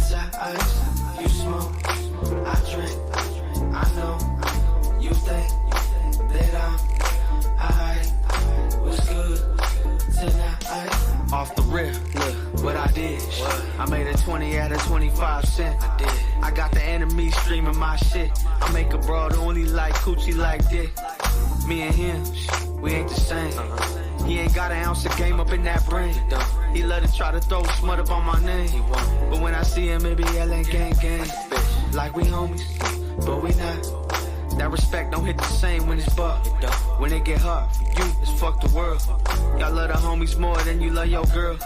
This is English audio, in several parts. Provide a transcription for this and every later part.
inside ice. You smoke, I drink. I know you think that I'm alright. What's good tonight? Off the rip, look what I did. I made a 20 out of 25 cents. I did. I got the enemy streaming my shit. I make a broad only like coochie like dick. Me and him, we ain't the same. He ain't got an ounce of game up in that brain. He love to try to throw smut up on my name. But when I see him, it be yelling gang gang. Like we homies, but we not. That respect don't hit the same when it's buck. When it get hard for you, it's fuck the world. Y'all love the homies more than you love your girl.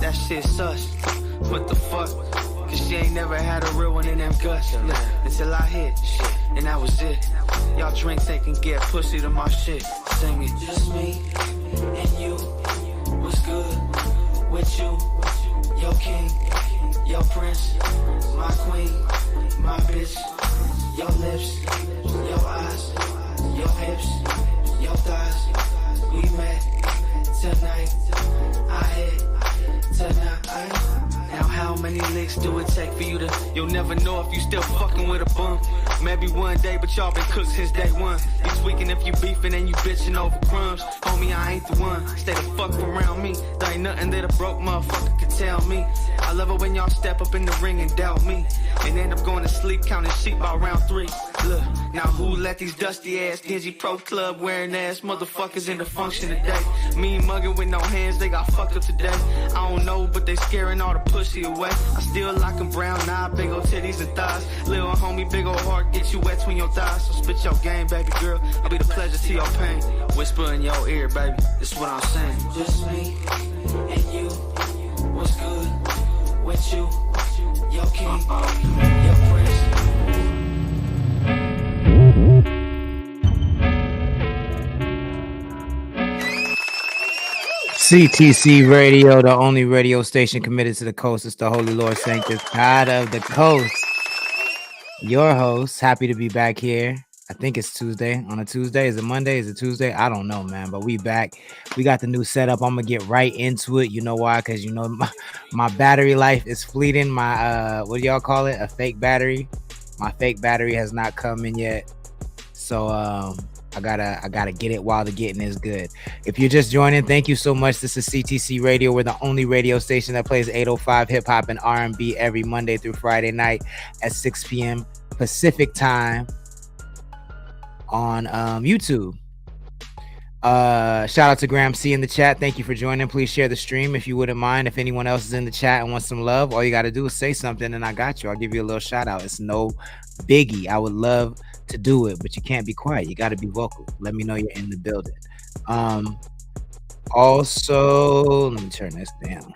That shit sus. What the fuck? Cause she ain't never had a real one in them guts. Look, until I hit shit, and that was it. Y'all drink thinking get pussy to my shit. Sing it. Just me and you. What's good with you? Your king, your prince, my queen, my bitch. Your lips, your eyes, your hips, your thighs. We met tonight. I hit tonight. Now how many licks do it take for you to? You'll never know if you still fucking with a bum. Maybe one day, but y'all been cooked since day one. You tweaking if you beefing and you bitching over crumbs. Homie, I ain't the one. Stay the fuck around me. There ain't nothing that a broke motherfucker can tell me. I love it when y'all step up in the ring and doubt me. And end up going to sleep counting sheep by round 3. Look, now who let these dusty ass dingy pro club wearing ass motherfuckers in the function today? Me mugging with no hands, they got fucked up today. I don't know, but they scaring all the pussy away. I still like them brown eye, big old titties and thighs. Little homie, big old heart, get you wet between your thighs. So spit your game, baby girl. I'll be the pleasure to your pain. Whisper in your ear, baby. This is what I'm saying. Just me and you. What's good with you? Your king, your prince. CTC Radio, the only radio station committed to the coast. It's the Holy Lord Sanctus, God of the coast. Your host, happy to be back here. I think it's Tuesday. On a Tuesday, is it Monday? Is it Tuesday? I don't know, man. But we back. We got the new setup. I'm gonna get right into it. You know why? Because you know my battery life is fleeting. My what do y'all call it? A fake battery. My fake battery has not come in yet. So I gotta get it while the getting is good. If you're just joining, thank you so much. This is CTC Radio. We're the only radio station that plays 805 hip hop and R&B every Monday through Friday night at 6 p.m. Pacific time on YouTube. Shout out to Graham C in the chat. Thank you for joining. Please share the stream if you wouldn't mind. If anyone else is in the chat and wants some love, all you got to do is say something and I got you. I'll give you a little shout out. It's no biggie. I would love to do it, but you can't be quiet. You got to be vocal. Let me know you're in the building. Also, let me turn this down.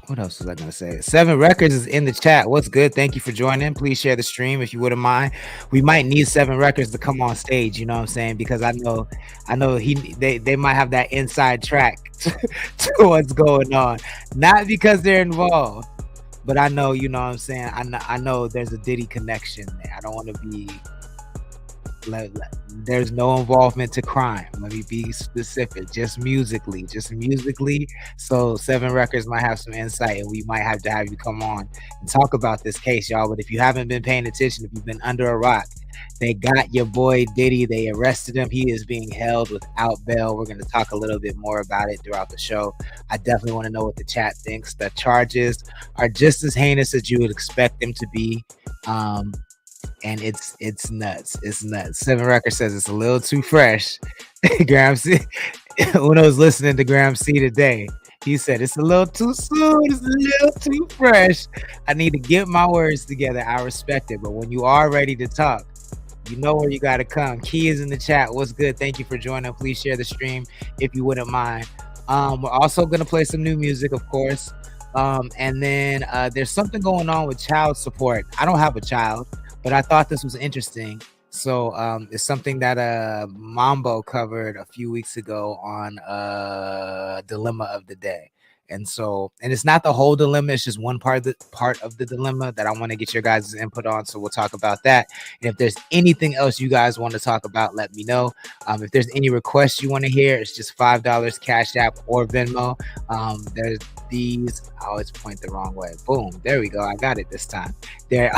What else was I gonna say? 7 Records is in the chat. What's good? Thank you for joining. Please share the stream if you wouldn't mind. We might need 7 Records to come on stage. You know what I'm saying? Because I know they might have that inside track to what's going on. Not because they're involved, but I know, you know what I'm saying. I know there's a Diddy connection there. I don't want to be. There's no involvement to crime. Let me be specific. Just musically. So 7 Records might have some insight, and we might have to have you come on and talk about this case, y'all. But if you haven't been paying attention, if you've been under a rock, they got your boy Diddy. They arrested him. He is being held without bail. We're going to talk a little bit more about it throughout the show. I definitely want to know what the chat thinks. The charges are just as heinous as you would expect them to be. And it's nuts. It's nuts. 7 Records says it's a little too fresh. Graham C. Uno's listening to Graham C today. He said it's a little too soon. It's a little too fresh. I need to get my words together. I respect it. But when you are ready to talk, you know where you got to come. Key is in the chat. What's good? Thank you for joining. Please share the stream if you wouldn't mind. We're also going to play some new music, of course. And then there's something going on with child support. I don't have a child, but I thought this was interesting. So it's something that Mambo covered a few weeks ago on Dilemma of the Day. And so, and it's not the whole dilemma, it's just one part of the dilemma that I want to get your guys' input on. So we'll talk about that. And if there's anything else you guys want to talk about, let me know. If there's any requests you want to hear, it's just $5 Cash App or Venmo. There's these, I always point the wrong way. Boom, there we go. I got it this time. There,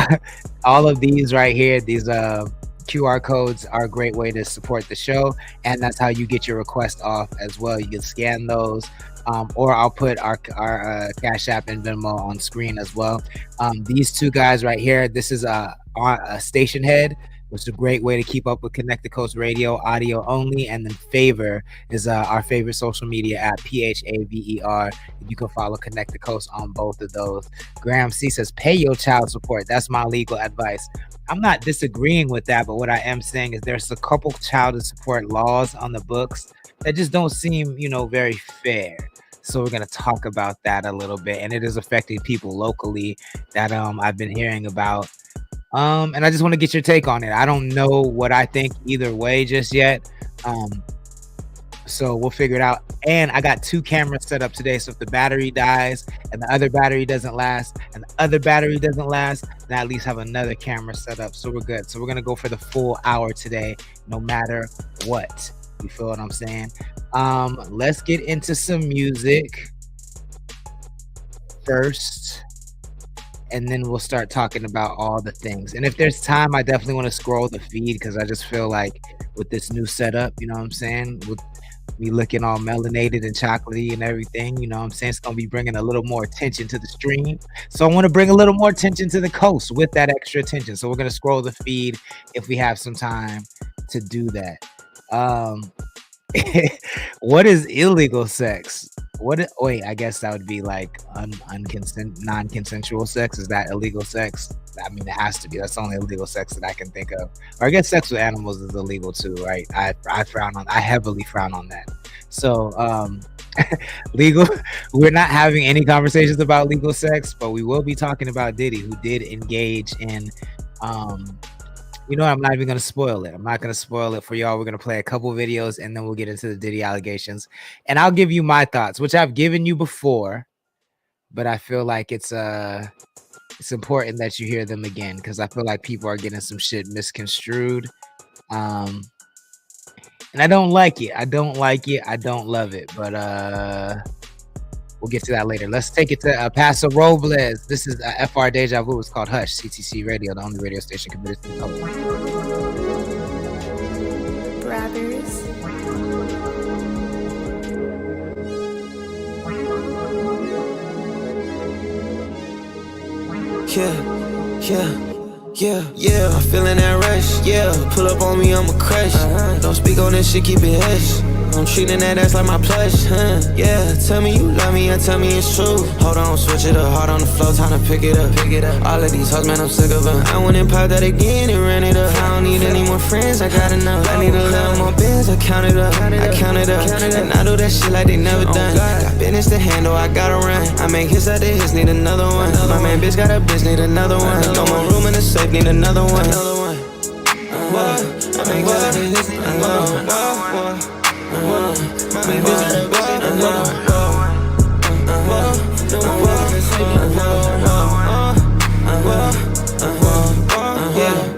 all of these right here, these QR codes are a great way to support the show, and that's how you get your request off as well. You can scan those, or I'll put our Cash App and Venmo on screen as well. These two guys right here, this is a station head, which is a great way to keep up with Connect the Coast Radio, audio only. And then Favor is our favorite social media app, PHAVER. You can follow Connect the Coast on both of those. Graham C says, pay your child support. That's my legal advice. I'm not disagreeing with that, but what I am saying is there's a couple child support laws on the books that just don't seem, very fair. So we're going to talk about that a little bit. And it is affecting people locally that I've been hearing about. And I just want to get your take on it. I don't know what I think either way just yet. So we'll figure it out. And I got 2 cameras set up today. So if the battery dies and the other battery doesn't last and the other battery doesn't last, then I at least have another camera set up. So we're good. So we're going to go for the full hour today, no matter what. You feel what I'm saying? Let's get into some music first, and then we'll start talking about all the things. And if there's time, I definitely want to scroll the feed, because I just feel like with this new setup, you know what I'm saying? With me looking all melanated and chocolatey and everything, you know what I'm saying? It's going to be bringing a little more attention to the stream. So I want to bring a little more attention to the coast with that extra attention. So we're going to scroll the feed if we have some time to do that. What is illegal sex? Wait, I guess that would be like non-consensual sex. Is that illegal sex? I mean, it has to be. That's the only illegal sex that I can think of. Or I guess sex with animals is illegal too, right? I heavily frown on that. So legal, we're not having any conversations about legal sex, but we will be talking about Diddy, who did engage in you know what? I'm not even going to spoil it. I'm not going to spoil it for y'all. We're going to play a couple videos, and then we'll get into the Diddy allegations. And I'll give you my thoughts, which I've given you before, but I feel like it's important that you hear them again, because I feel like people are getting some shit misconstrued. And I don't like it. I don't love it, but we'll get to that later. Let's take it to Paso Robles. This is FR Deja Vu. It's called Hush, CTC Radio, the only radio station committed to the public. Brothers. Yeah. I'm feeling that rush, yeah. Pull up on me, I'm a crush. Don't speak on this shit, keep it hush. I'm treating that ass like my plush, yeah. Tell me you love me and tell me it's true. Hold on, switch it up, hard on the floor, time to pick it up. All of these hoes, man, I'm sick of them. I went and popped that again and ran it up. I don't need any more friends, I got enough. I need a little more bands, I count it up. And I do that shit like they never done. Got business to handle, I gotta run. I make hits out the hits, need another one. My man bitch got a bitch, need another one. No more room in the safe, need another one. I make hits out the hits, need another one.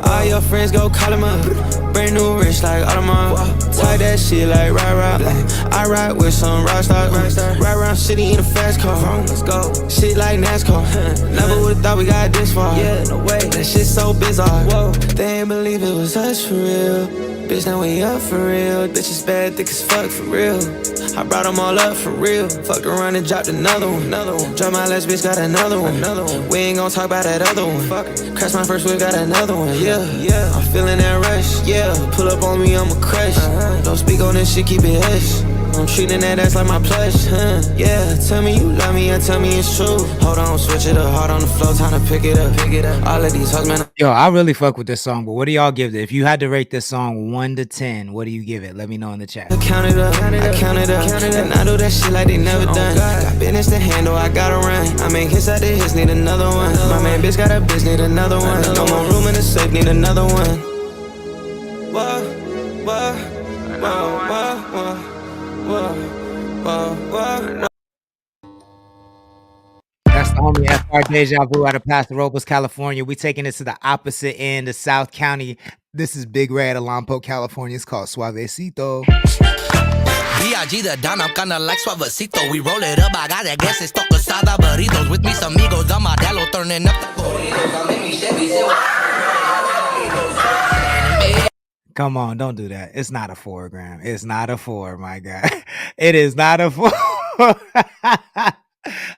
All your friends go call him up. Brand new rich like Audemars. Tie that shit like rah-rah. I ride with some rock stars. Ride around city in a fast car. Let's go. Shit like NASCAR. Never would've thought we got this far. Yeah, no way. That shit so bizarre. Whoa. They ain't believe it was us for real. Bitch, now we up for real. Bitches bad, thick as fuck for real. I brought them all up for real. Fucked around and dropped another one. Drop my last bitch, got another one. We ain't gon' talk about that other one. Crash my first whip, got another one. Yeah. I'm feeling that rush. Yeah. Pull up on me, I'm a crush. Don't speak on this shit, keep it hush. I'm treating that ass like my plush, yeah. Tell me you love me and tell me it's true. Hold on, switch it up, hard on the floor, time to pick it up. All of these hoes, man. Yo, I really fuck with this song, but what do y'all give it? If you had to rate this song 1 to 10, what do you give it? Let me know in the chat. I count it up, and I do that shit like they never done. Got business to handle, I gotta run. I make hits out the hits, need another one. My man bitch got a bitch, need another one. No more room in the safe, need another one. Whoa. homie FR Deja Vu out of Paso Robles, California. We taking it to the opposite end of South County. This is Big Red of Lompoc, California. It's called Suavecito. B.I.G. the Don, I'm kinda like Suavecito. We roll it up, I got that gas, it's tocosada burritos. With me some amigos, I'm Modelo, turning up the burritos. I'm in me Chevy, Come on, don't do that. It's not a 4 gram. It's not a 4, my guy. It is not a 4.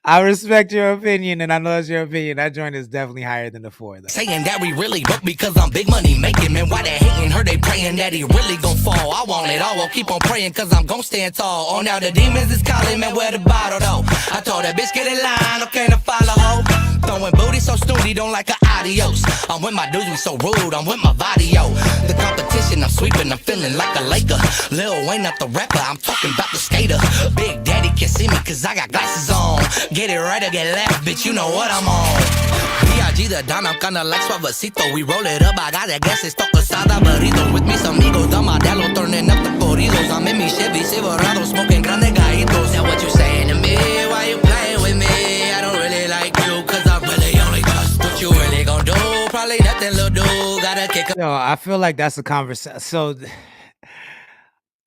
I respect your opinion, and I know it's your opinion. That joint is definitely higher than the 4, though. saying that we really broke because I'm big money making. Man, why they hating? Heard they praying that he really gon' fall. I want it all, I'll keep on praying cause I'm gon' stand tall. Oh, now the demons is calling, man, where the bottle though? I told that bitch get in line, okay to follow hoe. Throwing booty so snooty, don't like a adios. I'm with my dudes, we so rude, I'm with my body, yo. The competition, I'm sweeping, I'm feeling like a Laker. Lil Wayne, not the rapper, I'm talking about the skater. Big Daddy can see me cause I got glasses on. Get it right or get left, bitch, you know what I'm on. B.I.G. the Don, I'm kinda like Suavecito. We roll it up, I got that gas, it's tocosada burritos. With me some amigos, I'm Modelo, turning up the corridos. I'm in me Chevy Silverado, smoking grande gallitos. Now what you saying to me? Why you playing with me? I don't really like you, cause I really only trust what you really gon' do. Probably nothing, little dude, gotta kick up. Yo, I feel like that's a conversation. So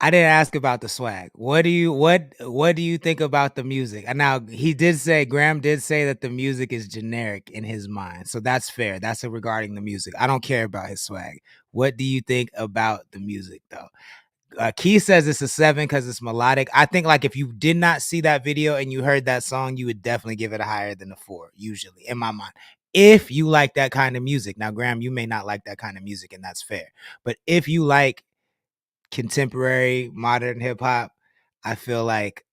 I didn't ask about the swag. What do you think about the music? And now Graham did say that the music is generic in his mind. So that's fair. That's regarding the music. I don't care about his swag. What do you think about the music though? Key says it's a 7 because it's melodic. I think like if you did not see that video and you heard that song, you would definitely give it a higher than a 4, usually, in my mind. If you like that kind of music. Now, Graham, you may not like that kind of music, and that's fair. But if you like contemporary modern hip hop, I feel like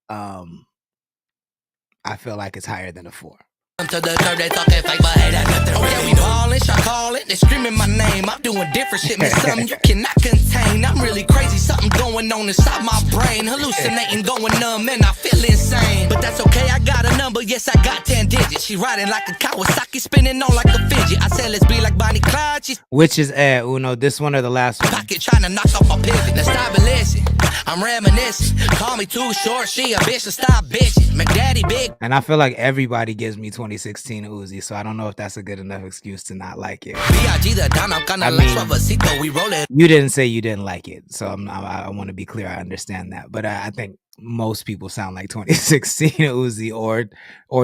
it's higher than a 4. To the curb, they talking fake, but hey, that's nothing. Oh yeah, we ballin', shot callin', they screaming my name. I'm doing different shit, man, something you cannot contain. I'm really crazy, something going on inside my brain. Hallucinating, going numb, and I feel insane. But that's okay, I got a number, yes, I got 10 digits. She riding like a Kawasaki, spinning on like a fidget. I said, let's be like Bonnie Clyde. She's Which is Uno, this one or the last one? pocket trying to knock off my pivot. Now stop and listen, I'm reminiscing. Call me too short, she a bitch, so stop bitching. McDaddy big. And I feel like everybody gives me 2016 Uzi, so I don't know if that's a good enough excuse to not like it. B.I.G. the Don, I'm kinda like Suavecito, we roll it. You didn't say you didn't like it, so I want to be clear. I understand that, but I think most people sound like 2016 Uzi or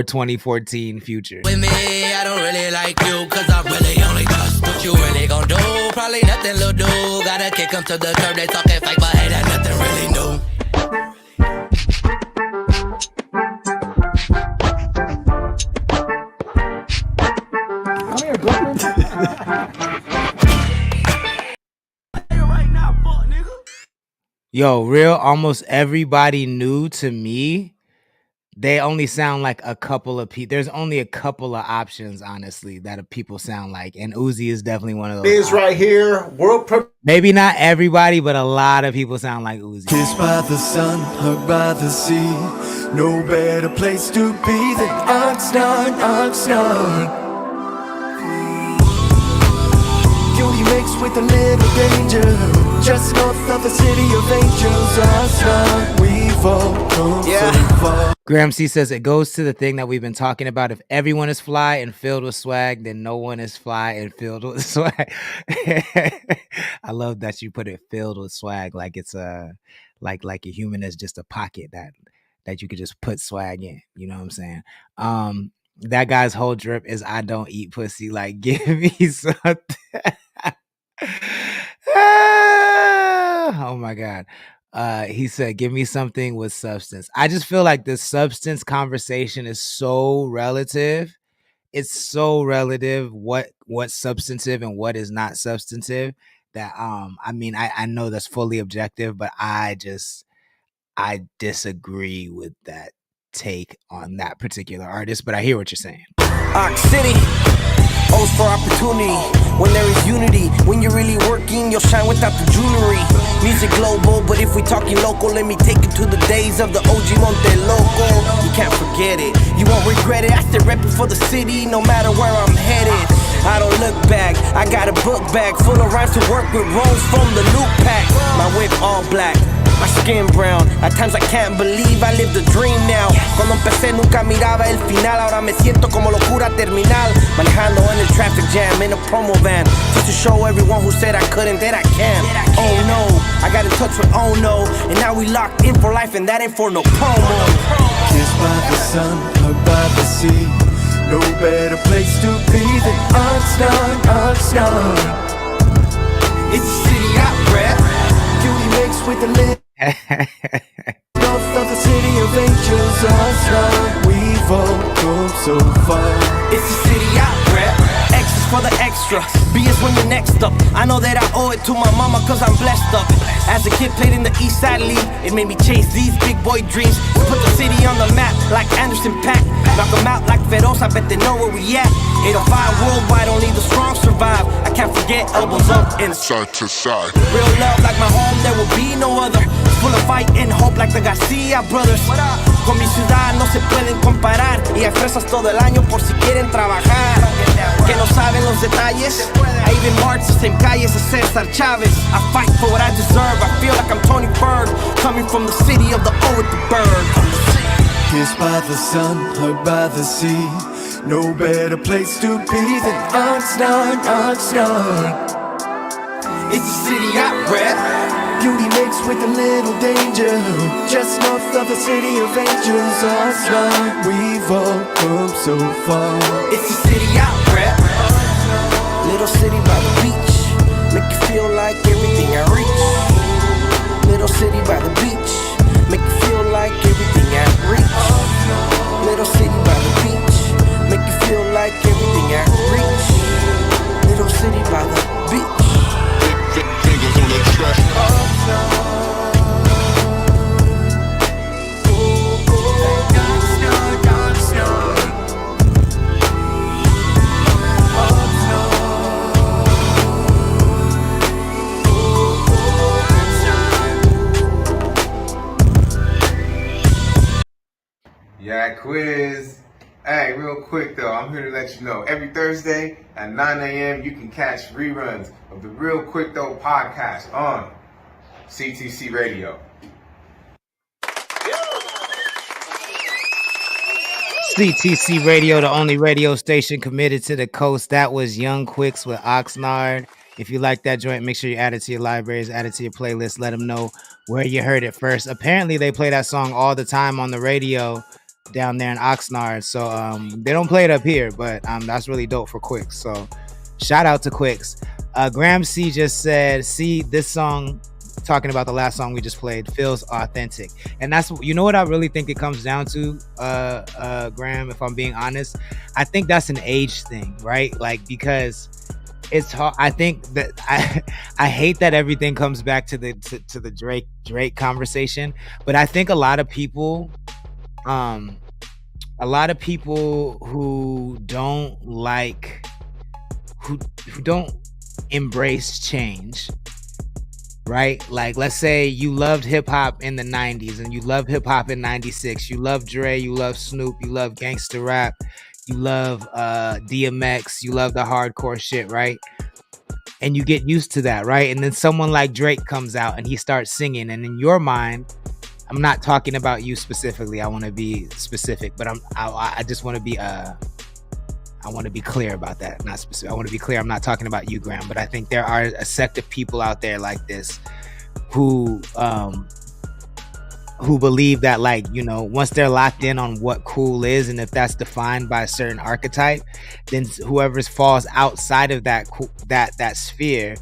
2014 Future. With me, I don't really like you, cause I really only trust what you really gon' do. Probably nothing, little dude. Gotta kick them to the curb, they talking fake, but hey, that's nothing really new. Yo, real, almost everybody new to me, they only sound like a couple of people. There's only a couple of options, honestly, that people sound like. And Uzi is definitely one of those. Is right here. Maybe not everybody, but a lot of people sound like Uzi. Kissed by the sun, hugged by the sea. No better place to be than Oxnard, Oxnard. Beauty mixed with a little danger. Just north of the city of angels, Oxnard. We've all come so far. Graham C says it goes to the thing that we've been talking about. If everyone is fly and filled with swag, then no one is fly and filled with swag. I love that you put it filled with swag, like it's like a human is just a pocket that you could just put swag in. You know what I'm saying? That guy's whole drip is I don't eat pussy. Like, give me something. Oh my God. He said, give me something with substance. I just feel like the substance conversation is so relative. It's so relative what's substantive and what is not substantive that I mean I know that's fully objective, but I disagree with that take on that particular artist, but I hear what you're saying. Ox City, O's for opportunity. When there is unity, when you're really working, you'll shine without the jewelry. Music global, but if we talking local, let me take you to the days of the OG Monte Loco. You can't forget it, you won't regret it. I stay repping for the city, no matter where I'm headed. I don't look back, I got a book bag full of rhymes to work with, rolls from the loop pack. My whip all black, my skin brown. At times I can't believe I lived a dream now. Cuando empecé nunca miraba el final. Ahora me siento como locura terminal. Manejando en el traffic jam in a promo van, just to show everyone who said I couldn't that I can. Oh no, I got in touch with oh no, and now we locked in for life and that ain't for no promo. Kissed by the sun, hugged by the sea. No better place to be than Oxnard, Oxnard. It's the city I rap. Beauty mixed with the lit. North of the city of angels, Oxnard. We've all come so far. It's the city I rap. X is for the extra, B is when you're next up. I know that I owe it to my mama cause I'm blessed up. As a kid played in the East Side League, it made me chase these big boy dreams. Put the city on the map like Anderson Paak. Knock them out like Feroz, I bet they know where we at. 805 worldwide, only the strong survive. I can't forget elbows up and side to side. Real love like my home, there will be no other. Full of fight and hope like the Garcia brothers. Con mi ciudad no se pueden comparar. Y hay fresas todo el año por si quieren trabajar. Que no saben los detalles. I even march the same calles as Cesar Chavez. I fight for what I deserve. I feel like I'm Tony Bird, coming from the city of the O with the bird. Kissed by the sun, hugged by the sea. No better place to be than Oxnard, Oxnard. It's the city I rap. Beauty mixed with a little danger. Just north of the city of angels, Oxnard. We've all come so far. It's the city I rap. Little city by the beach, make you feel like everything I reach. Little city by the beach, make you feel like everything I reach. Little city by the beach, make you feel like everything I reach. Little city by the beach. Fingers on the track. Yeah, quiz. Hey, real quick though, I'm here to let you know every Thursday at 9 a.m. you can catch reruns of the Real Quick Though podcast on CTC Radio. CTC Radio, the only radio station committed to the coast. That was Young Quicks with Oxnard. If you like that joint, make sure you add it to your libraries, add it to your playlist. Let them know where you heard it first. Apparently, they play that song all the time on the radio down there in Oxnard. So they don't play it up here, but that's really dope for Quicks. So shout out to Quicks. Graham C just said, see, this song, talking about the last song we just played, feels authentic. And that's, you know what I really think it comes down to, Graham, if I'm being honest? I think that's an age thing, right? Like, because it's hard. I think that I hate that everything comes back to the Drake conversation, but I think a lot of people who don't like, who don't embrace change, right? Like, let's say you loved hip hop in the 90s and you love hip hop in 96. You love Dre, you love Snoop, you love gangster rap, you love DMX, you love the hardcore shit, right? And you get used to that, right? And then someone like Drake comes out and he starts singing, and in your mind, I'm not talking about you specifically. I want to be specific, but I just want to be I want to be clear about that. Not specific. I want to be clear. I'm not talking about you, Graham, but I think there are a sect of people out there like this who believe that, like, you know, once they're locked in on what cool is, and if that's defined by a certain archetype, then whoever falls outside of that sphere,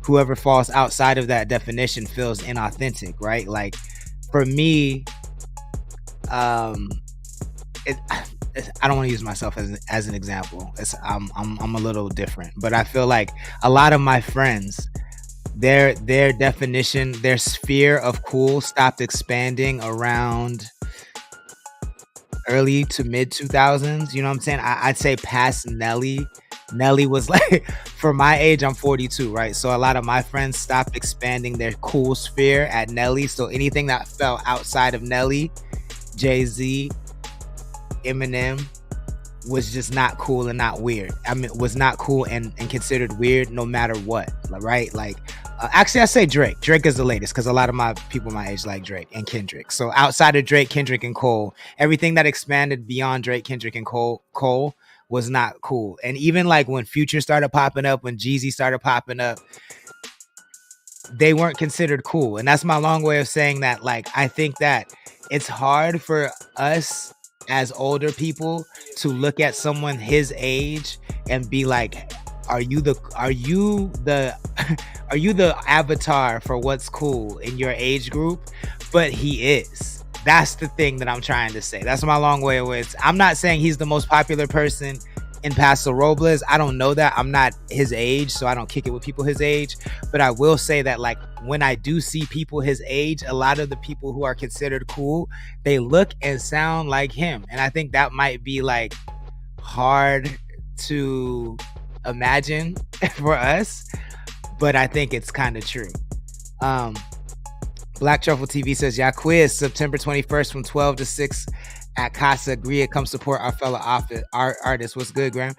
whoever falls outside of that definition feels inauthentic, right? Like, for me, I don't want to use myself as an example. I'm a little different, but I feel like a lot of my friends, their definition, their sphere of cool stopped expanding around early to mid 2000s. You know what I'm saying? I'd say past Nelly. Nelly was like, for my age, I'm 42, right? So a lot of my friends stopped expanding their cool sphere at Nelly. So anything that fell outside of Nelly, Jay-Z, Eminem, was just not cool and not weird. I mean, was not cool and considered weird no matter what, right? Like, Actually, I say Drake. Drake is the latest because a lot of my people my age like Drake and Kendrick. So outside of Drake, Kendrick, and Cole, everything that expanded beyond Drake, Kendrick, and Cole was not cool. And even like when Future started popping up, when Jeezy started popping up, they weren't considered cool. And that's my long way of saying that. Like, I think that it's hard for us as older people to look at someone his age and be like, are you the are you the avatar for what's cool in your age group? But he is. That's the thing that I'm trying to say. That's my long way away. I'm not saying he's the most popular person in Paso Robles. I don't know that. I'm not his age, so I don't kick it with people his age. But I will say that, like, when I do see people his age, a lot of the people who are considered cool, they look and sound like him. And I think that might be like hard to imagine for us, but I think it's kind of true. Black Truffle TV says, "Yeah, quiz September 21st from 12 to 6 at Casa Gria. Come support our fellow artists." What's good, Graham?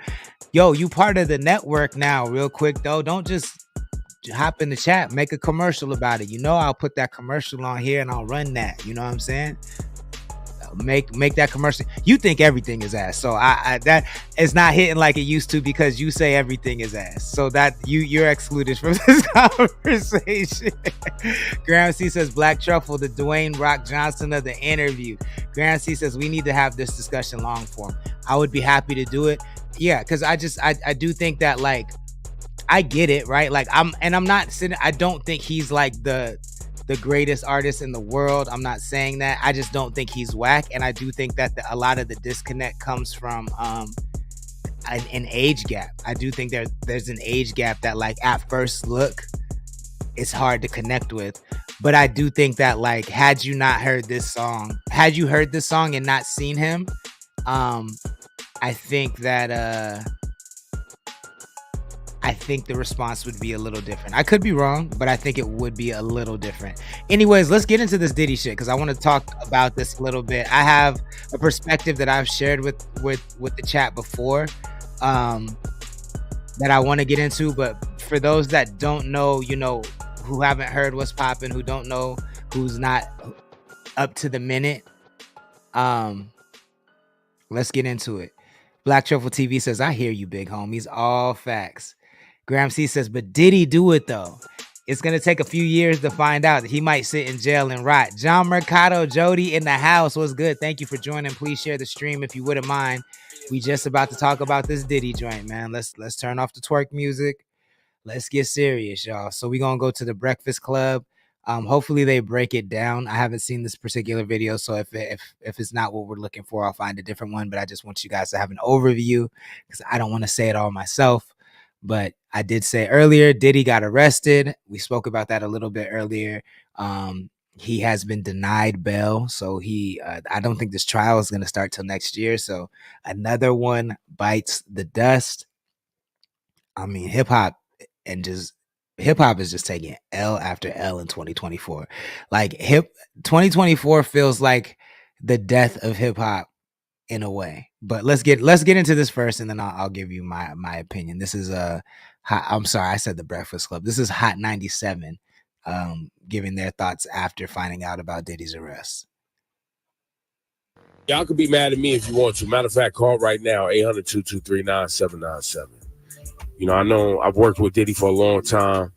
Yo, you part of the network now. Real quick though, don't just hop in the chat. Make a commercial about it. You know, I'll put that commercial on here and I'll run that. You know what I'm saying? Make that commercial. You think everything is ass, so I that is not hitting like it used to because you say everything is ass. So that you're excluded from this conversation. Graham C says, "Black Truffle, the Dwayne Rock Johnson of the interview." Graham C says, "We need to have this discussion long form." I would be happy to do it. Yeah, because I do think that, like, I get it, right? Like, I don't think he's like the greatest artist in the world. I'm not saying that. I just don't think he's whack. And I do think that a lot of the disconnect comes from an age gap. I do think there's an age gap that, like, at first look, it's hard to connect with. But I do think that, like, had you heard this song and not seen him, I think that I think the response would be a little different. I could be wrong, but I think it would be a little different. Anyways, let's get into this Diddy shit because I want to talk about this a little bit. I have a perspective that I've shared with the chat before that I want to get into. But for those that don't know, you know, who haven't heard what's popping, who don't know, who's not up to the minute, let's get into it. Black Truffle TV says, "I hear you, big homies. All facts." Graham C says, "But did he do it though? It's gonna take a few years to find out. He might sit in jail and rot." John Mercado, Jody in the house. What's good? Thank you for joining. Please share the stream if you wouldn't mind. We just about to talk about this Diddy joint, man. Let's turn off the twerk music. Let's get serious, y'all. So we're gonna go to the Breakfast Club. Hopefully they break it down. I haven't seen this particular video, so if it's not what we're looking for, I'll find a different one. But I just want you guys to have an overview because I don't want to say it all myself. But I did say earlier, Diddy got arrested. We spoke about that a little bit earlier. He has been denied bail, so I don't think this trial is going to start till next year. So another one bites the dust. I mean, hip hop is just taking L after L in 2024. Like 2024 feels like the death of hip hop in a way. But let's get into this first, and then I'll give you my opinion. This is I'm sorry, I said the Breakfast Club. This is Hot 97, giving their thoughts after finding out about Diddy's arrest. Y'all could be mad at me if you want to. Matter of fact, call right now, 800-223-9797. You know, I know I've worked with Diddy for a long time.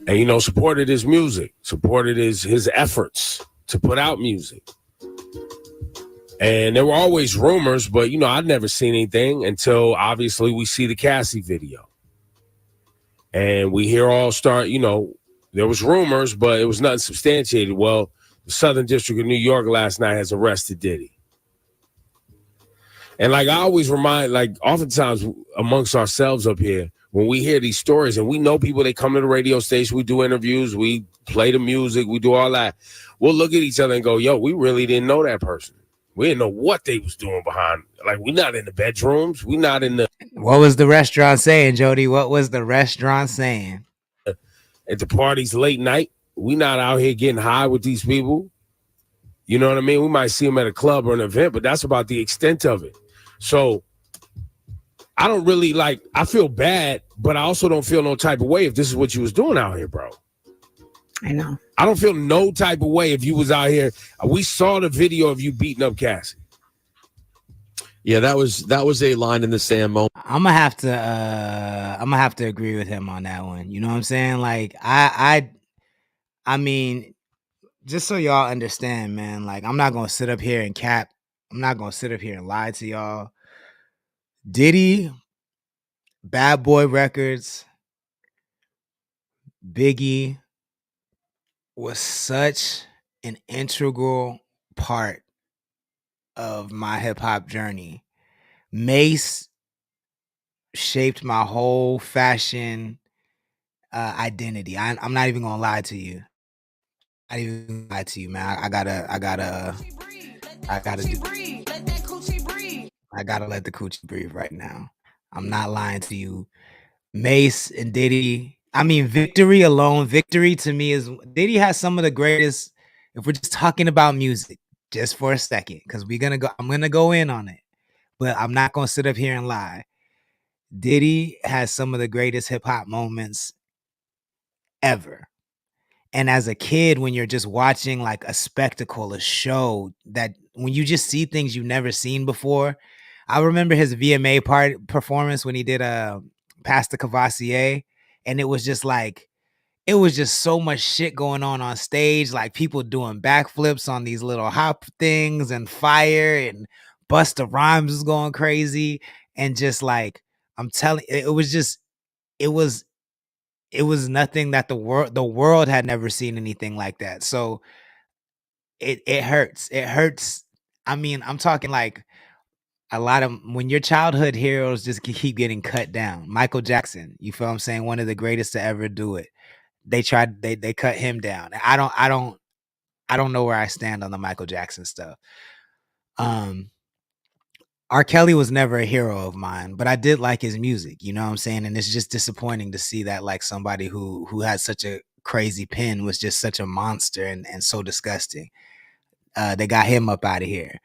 And, you know, supported his music, supported his efforts to put out music. And there were always rumors, but, you know, I'd never seen anything until, obviously, we see the Cassie video. And we hear you know, there was rumors, but it was nothing substantiated. Well, the Southern District of New York last night has arrested Diddy. And, like, I always remind, like, oftentimes amongst ourselves up here, when we hear these stories and we know people, they come to the radio station, we do interviews, we play the music, we do all that. We'll look at each other and go, yo, we really didn't know that person. We didn't know what they was doing behind. Like, we're not in the bedrooms. We're not in the... What was the restaurant saying, Jody? What was the restaurant saying? At the parties late night. We not out here getting high with these people. You know what I mean? We might see them at a club or an event, but that's about the extent of it. So I don't really like. I feel bad, but I also don't feel no type of way if this is what you was doing out here, bro. I know. I don't feel no type of way if you was out here. We saw the video of you beating up Cassie. Yeah, that was a line in the sand moment. I'm gonna have to agree with him on that one. You know what I'm saying? Like I mean, just so y'all understand, man, like I'm not gonna sit up here and cap. I'm not gonna sit up here and lie to y'all. Diddy, Bad Boy Records, Biggie was such an integral part of my hip hop journey. Mace shaped my whole fashion identity. I'm not even gonna lie to you. I didn't even lie to you, man. I gotta let the coochie breathe right now. I'm not lying to you. Mace and Diddy. I mean, victory to me is Diddy has some of the greatest. If we're just talking about music, just for a second, because I'm gonna go in on it, but I'm not gonna sit up here and lie. Diddy has some of the greatest hip hop moments ever. And as a kid, when you're just watching like a spectacle, a show, that when you just see things you've never seen before. I remember his VMA performance when he did Past the Cavassier, and it was just so much shit going on stage, like people doing backflips on these little hop things and fire, and Busta Rhymes was going crazy, and just like I'm telling, it was nothing that the world had never seen anything like that. So it hurts. It hurts. I mean, I'm talking like a lot of when your childhood heroes just keep getting cut down. Michael Jackson, you feel what I'm saying? One of the greatest to ever do it. They cut him down. I don't know where I stand on the Michael Jackson stuff. R. Kelly was never a hero of mine, but I did like his music, you know what I'm saying? And it's just disappointing to see that like somebody who had such a crazy pen was just such a monster and so disgusting. They got him up out of here.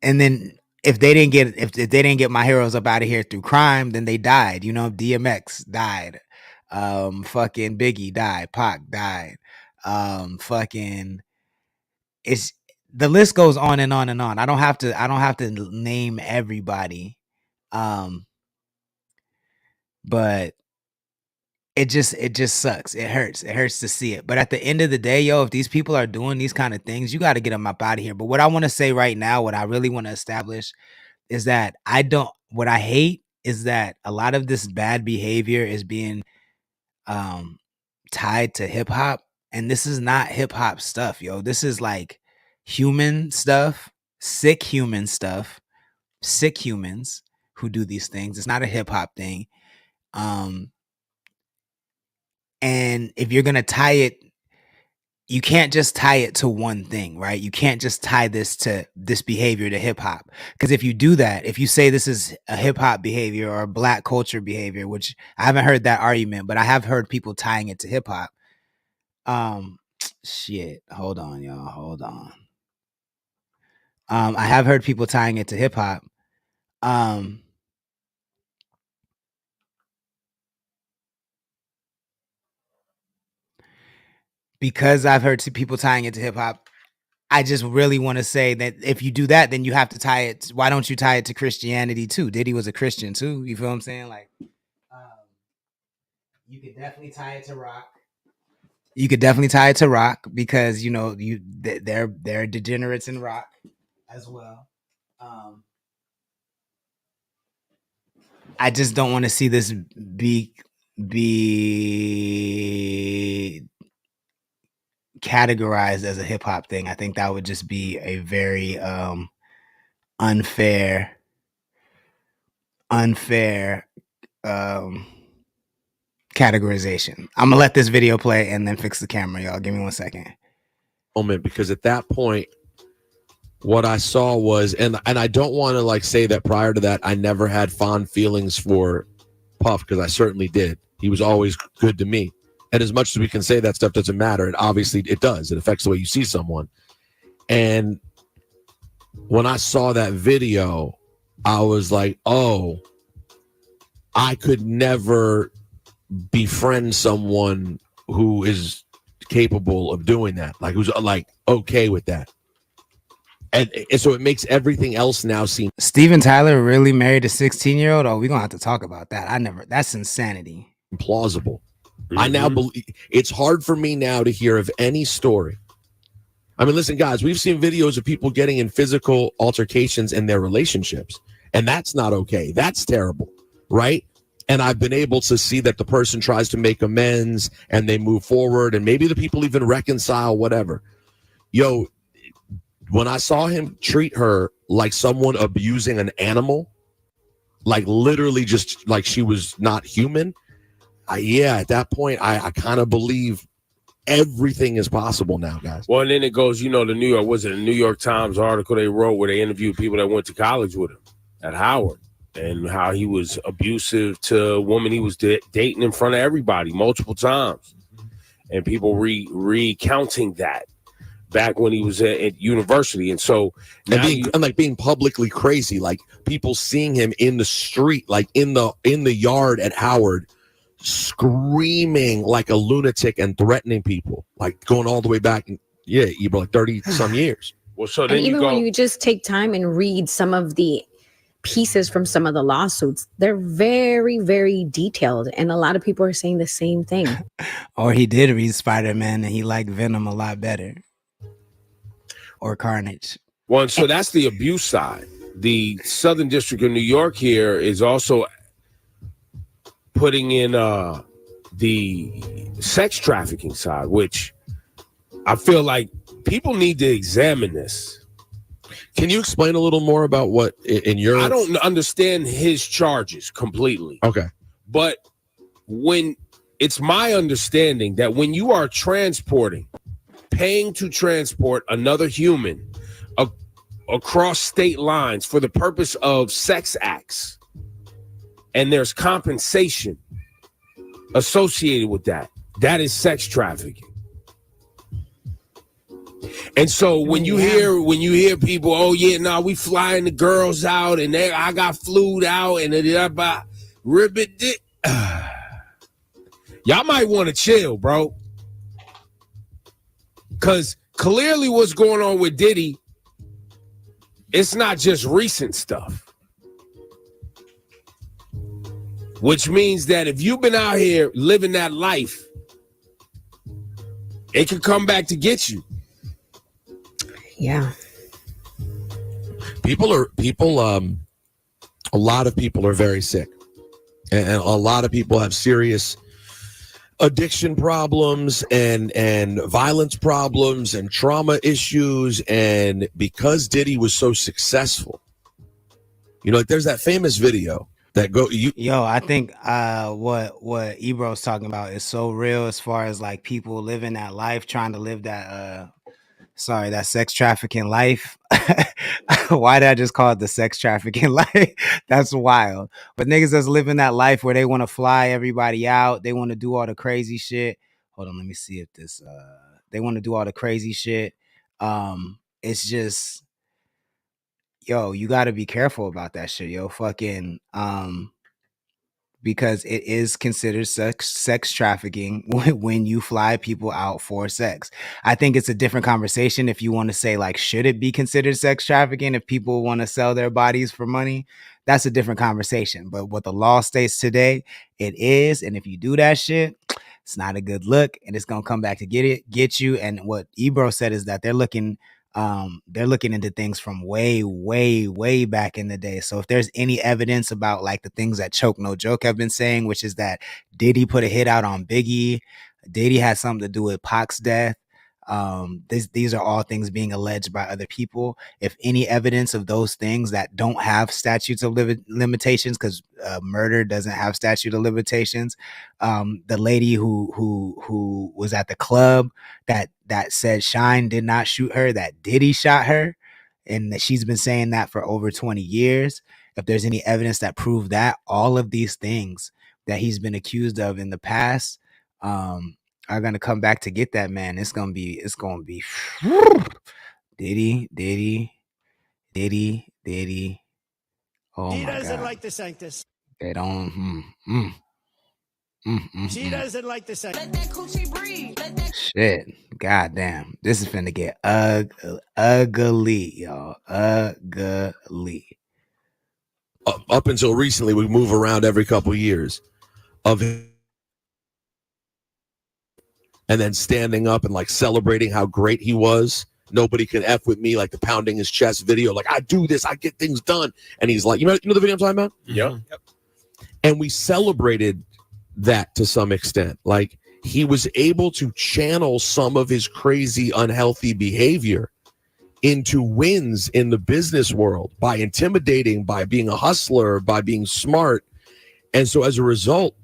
And then if they didn't get my heroes up out of here through crime, then they died. You know, DMX died. Fucking Biggie died. Pac died. Fucking it's the list goes on and on and on. I don't have to name everybody. But it just sucks. It hurts. It hurts to see it. But at the end of the day, yo, if these people are doing these kind of things, you got to get them up out of here. But what I want to say right now, what I really want to establish is that what I hate is that a lot of this bad behavior is being tied to hip hop. And this is not hip hop stuff, yo. This is like human stuff, sick human stuff, sick humans who do these things. It's not a hip hop thing. And if you're going to tie it, you can't just tie it to one thing, right? You can't just tie this behavior to hip hop. Because if you do that, if you say this is a hip hop behavior or a black culture behavior, which I haven't heard that argument, but I have heard people tying it to hip hop. Shit. Hold on, y'all. Hold on. I have heard people tying it to hip hop. Because I've heard people tying it to hip hop, I just really want to say that if you do that, then you have to tie it. Why don't you tie it to Christianity too? Diddy was a Christian too. You feel what I'm saying? Like, you could definitely tie it to rock. You could definitely tie it to rock because you know they're degenerates in rock as well. I just don't want to see this be categorized as a hip hop thing. I think that would just be a very unfair categorization. I'm gonna let this video play and then fix the camera, y'all. Give me 1 second. Moment, because at that point, what I saw was, and I don't want to like say that prior to that I never had fond feelings for Puff, because I certainly did. He was always good to me. And as much as we can say that stuff doesn't matter, it obviously it does. It affects the way you see someone. And when I saw that video, I was like, oh, I could never befriend someone who is capable of doing that, like who's like okay with that. And so it makes everything else now seem Steven Tyler really married a 16-year-old? Oh, we're gonna have to talk about that. That's insanity. plausible. I now believe it's hard for me now to hear of any story. I mean, listen, guys, we've seen videos of people getting in physical altercations in their relationships, and that's not okay. That's terrible, right? And I've been able to see that the person tries to make amends and they move forward, and maybe the people even reconcile, whatever. Yo, when I saw him treat her like someone abusing an animal, like literally just like she was not human, at that point, I kind of believe everything is possible now, guys. Well, and then it goes, the New York Times article they wrote where they interviewed people that went to college with him at Howard, and how he was abusive to a woman he was dating in front of everybody multiple times, and people recounting that back when he was at university. And so and being publicly crazy, like people seeing him in the street, like in the yard at Howard, screaming like a lunatic and threatening people, like going all the way back, like 30 some years. Well, so then even when you just take time and read some of the pieces from some of the lawsuits, they're very, very detailed, and a lot of people are saying the same thing. Or he did read Spider-Man and he liked Venom a lot better, or Carnage. Well, and so that's the abuse side. The Southern District of New York here is also putting in the sex trafficking side, which I feel like people need to examine this. Can you explain a little more about what in your... I don't understand his charges completely. Okay. But when it's my understanding that when you are paying to transport another human across state lines for the purpose of sex acts, and there's compensation associated with that, that is sex trafficking. And so when you hear people, we flying the girls out, and I got flued out, and ribbit dick, y'all might want to chill, bro. Because clearly what's going on with Diddy, it's not just recent stuff. Which means that if you've been out here living that life, it could come back to get you. Yeah. A lot of people are very sick, and a lot of people have serious addiction problems and violence problems and trauma issues. And because Diddy was so successful, like there's that famous video that I think what Ebro's talking about is so real, as far as like people living that life, trying to live that that sex trafficking life. Why did I just call it the sex trafficking life? That's wild. But niggas that's living that life where they want to fly everybody out, they want to do all the crazy shit. Hold on, let me see if this they want to do all the crazy shit. It's just, you got to be careful about that shit, fucking because it is considered sex trafficking when you fly people out for sex. I think it's a different conversation if you want to say, like, should it be considered sex trafficking if people want to sell their bodies for money? That's a different conversation. But what the law states today, it is. And if you do that shit, it's not a good look, and it's going to come back to get you. And what Ebro said is that they're looking into things from way, way, way back in the day. So if there's any evidence about like the things that Choke No Joke have been saying, which is that Diddy put a hit out on Biggie, Diddy had something to do with Pac's death. These are all things being alleged by other people. If any evidence of those things that don't have statutes of limitations, because murder doesn't have statute of limitations. The lady who was at the club that said Shine did not shoot her, that Diddy shot her, and that she's been saying that for over 20 years. If there's any evidence that prove that, all of these things that he's been accused of in the past, are gonna come back to get that man. It's gonna be Diddy Diddy. Oh She my doesn't God. like the Sanctus. They don't. She doesn't like the Sanctus. Let that coochie breathe. Let that Shit. God damn. This is finna get ugly, y'all. Ugly. Up until recently, we move around every couple years of him, and then standing up and like celebrating how great he was. Nobody can F with me, like the pounding his chest video. Like, I do this, I get things done. And he's like, you know the video I'm talking about? Yep. And we celebrated that to some extent. Like, he was able to channel some of his crazy, unhealthy behavior into wins in the business world by intimidating, by being a hustler, by being smart. And so as a result,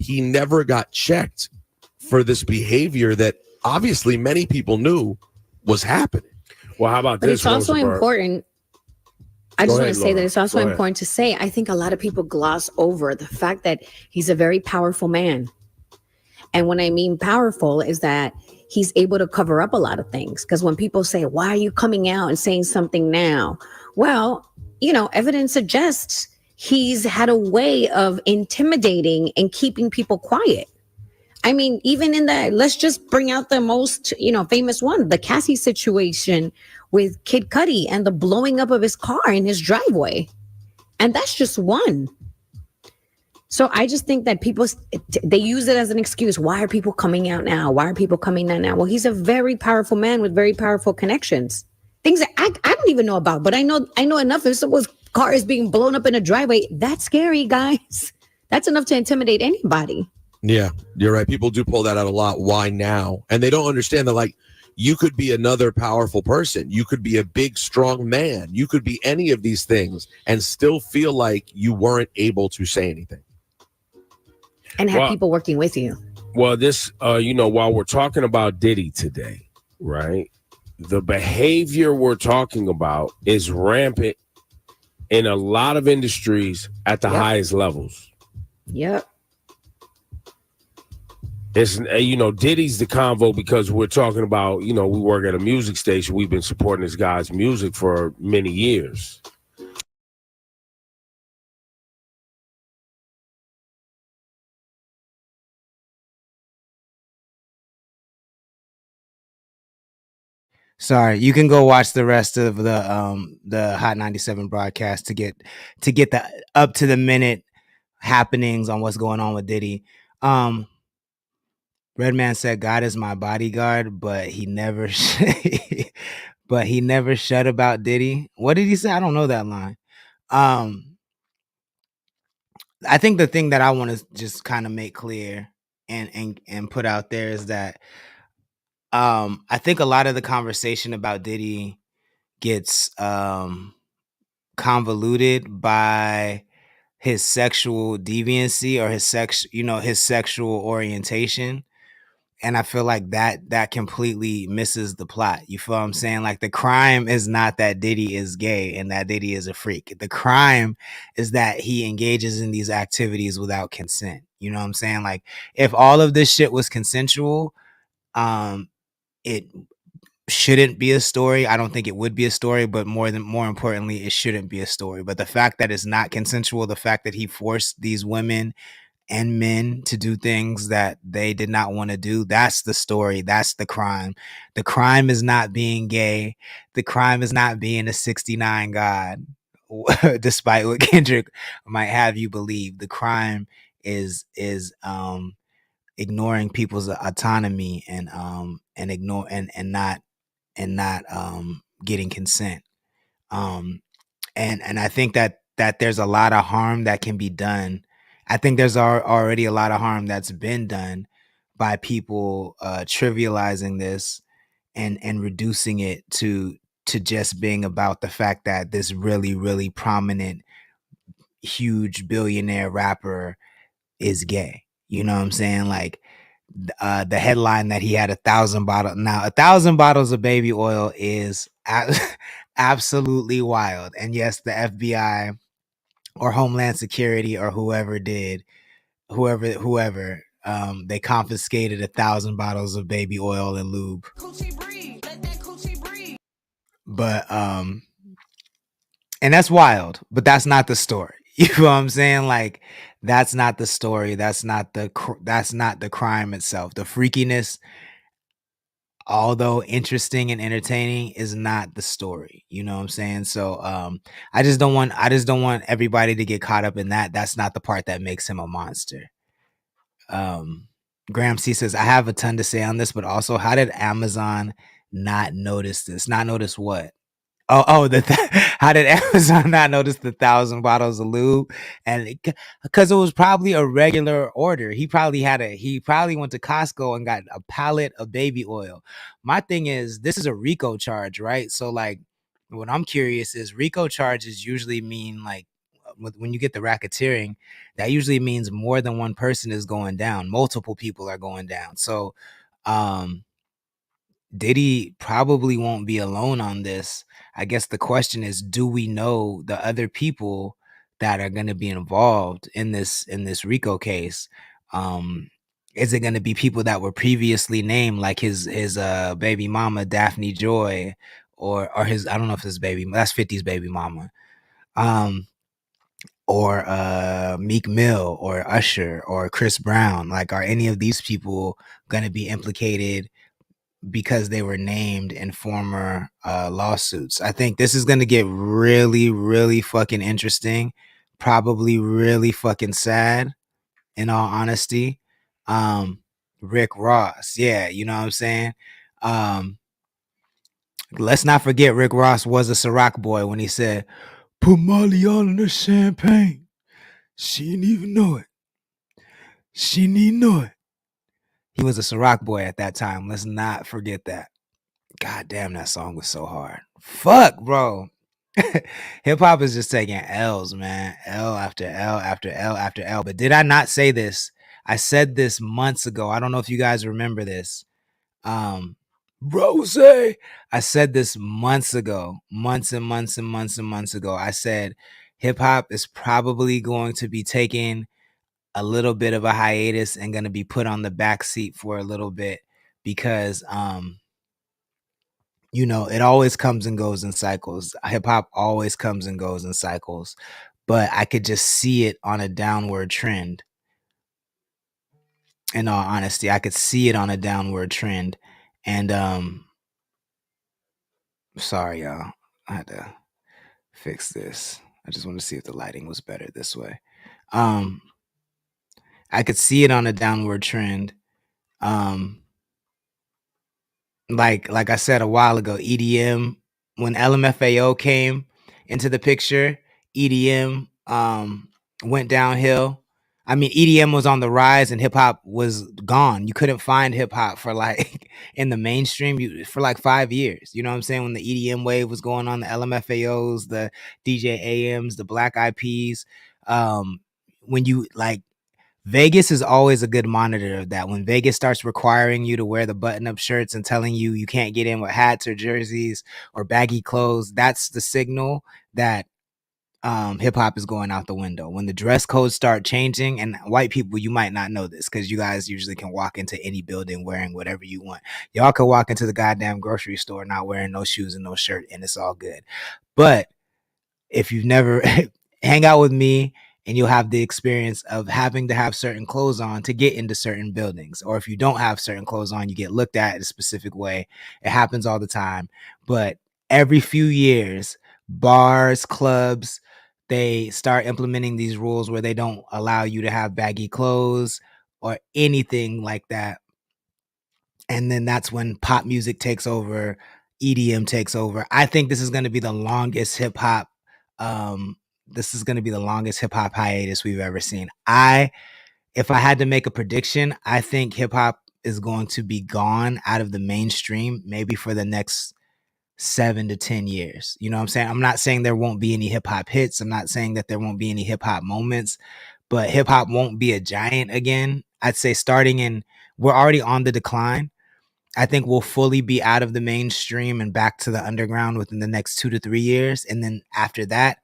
he never got checked for this behavior that obviously many people knew was happening. Well, how about But this? it's also Rosenberg? important. I Go just want ahead, to say Laura. that it's also Go ahead. important to say, I think a lot of people gloss over the fact that he's a very powerful man. And when I mean powerful is that he's able to cover up a lot of things. Because when people say, why are you coming out and saying something now? Well, evidence suggests he's had a way of intimidating and keeping people quiet. I mean, even in that, let's just bring out the most, famous one, the Cassie situation with Kid Cudi and the blowing up of his car in his driveway. And that's just one. So I just think that they use it as an excuse. Why are people coming out now? Why are people coming out now? Well, he's a very powerful man with very powerful connections. Things that I don't even know about, but I know enough. If someone's car is being blown up in a driveway, that's scary, guys. That's enough to intimidate anybody. Yeah, you're right. People do pull that out a lot. Why now? And they don't understand that, like, you could be another powerful person. You could be a big, strong man. You could be any of these things and still feel like you weren't able to say anything. And have people working with you. Well, this, while we're talking about Diddy today, right? The behavior we're talking about is rampant in a lot of industries at the highest levels. Yep. It's, Diddy's the convo because we're talking about, we work at a music station. We've been supporting this guy's music for many years. Sorry, you can go watch the rest of the Hot 97 broadcast to get the up to the minute happenings on what's going on with Diddy. Redman said God is my bodyguard, but he never shut about Diddy. What did he say? I don't know that line. I think the thing that I want to just kind of make clear and put out there is that I think a lot of the conversation about Diddy gets convoluted by his sexual deviancy or his sexual orientation. And I feel like that completely misses the plot. You feel what I'm saying? Like, the crime is not that Diddy is gay and that Diddy is a freak. The crime is that he engages in these activities without consent. You know what I'm saying? Like, if all of this shit was consensual, it shouldn't be a story. I don't think it would be a story, but more importantly, it shouldn't be a story. But the fact that it's not consensual, the fact that he forced these women and men to do things that they did not want to do, that's the story. That's the crime. The crime is not being gay. The crime is not being a 69 God, despite what Kendrick might have you believe. The crime is ignoring people's autonomy and not getting consent. And I think that there's a lot of harm that can be done. I think there's already a lot of harm that's been done by people trivializing this and reducing it to just being about the fact that this really, really prominent, huge billionaire rapper is gay. You know what I'm saying? Like, the headline that he had 1,000 bottles. Now, 1,000 bottles of baby oil is absolutely wild. And yes, the FBI or Homeland Security or whoever, they confiscated 1,000 bottles of baby oil and lube. coochie breathe. Let that coochie breathe. But And that's wild, but that's not the story. You know what I'm saying? Like, that's not the story. That's not the crime itself. The freakiness, although interesting and entertaining, is not the story. You know what I'm saying? So I just don't want everybody to get caught up in that. That's not the part that makes him a monster. Graham C says, I have a ton to say on this, but also, how did Amazon not notice this? Not notice what? How did Amazon not notice the 1,000 bottles of lube? And because it was probably a regular order. He probably went to Costco and got a pallet of baby oil. My thing is, this is a RICO charge, right? So, like, what I'm curious is, RICO charges usually mean, like, when you get the racketeering, that usually means more than one person is going down. Multiple people are going down. So, Diddy probably won't be alone on this. I guess the question is, do we know the other people that are going to be involved in this RICO case? Is it going to be people that were previously named, like his baby mama Daphne Joy, or his, I don't know if his that's 50's baby mama, or Meek Mill or Usher or Chris Brown? Like, are any of these people going to be implicated because they were named in former lawsuits? I think this is going to get really, really fucking interesting. Probably really fucking sad, in all honesty. Rick Ross, yeah, you know what I'm saying? Let's not forget, Rick Ross was a Ciroc boy when he said, "Put Molly all in the champagne. She didn't even know it. She didn't even know it." He was a Ciroc boy at that time. Let's not forget that. God damn, that song was so hard. Fuck, bro. Hip hop is just taking L's, man. L after L after L after L. But did I not say this? I said this months ago. I don't know if you guys remember this. Rose. I said this months ago. Months and months and months and months ago. I said hip hop is probably going to be taking a little bit of a hiatus and going to be put on the back seat for a little bit, because you know, it always comes and goes in cycles. Hip hop always comes and goes in cycles, but I could just see it on a downward trend. In all honesty, I could see it on a downward trend. And sorry, y'all. I had to fix this. I just want to see if the lighting was better this way. I could see it on a downward trend. Like I said a while ago, EDM, when LMFAO came into the picture, EDM went downhill. I mean, EDM was on the rise and hip hop was gone. You couldn't find hip hop for like in the mainstream for like 5 years. You know what I'm saying? When the EDM wave was going on, the LMFAOs, the DJ AMs, the Black Eyed Peas, when you like, Vegas is always a good monitor of that. When Vegas starts requiring you to wear the button-up shirts and telling you you can't get in with hats or jerseys or baggy clothes, that's the signal that hip hop is going out the window. When the dress codes start changing, and white people, you might not know this because you guys usually can walk into any building wearing whatever you want. Y'all can walk into the goddamn grocery store not wearing no shoes and no shirt, and it's all good. But if you've never hang out with me, and you'll have the experience of having to have certain clothes on to get into certain buildings. Or if you don't have certain clothes on, you get looked at in a specific way. It happens all the time. But every few years, bars, clubs, they start implementing these rules where they don't allow you to have baggy clothes or anything like that. And then that's when pop music takes over, EDM takes over. I think this is going to be the longest hip hop hiatus we've ever seen. If I had to make a prediction, I think hip hop is going to be gone out of the mainstream maybe for the next 7 to 10 years. You know what I'm saying? I'm not saying there won't be any hip hop hits. I'm not saying that there won't be any hip hop moments, but hip hop won't be a giant again. I'd say we're already on the decline. I think we'll fully be out of the mainstream and back to the underground within the next 2 to 3 years. And then after that,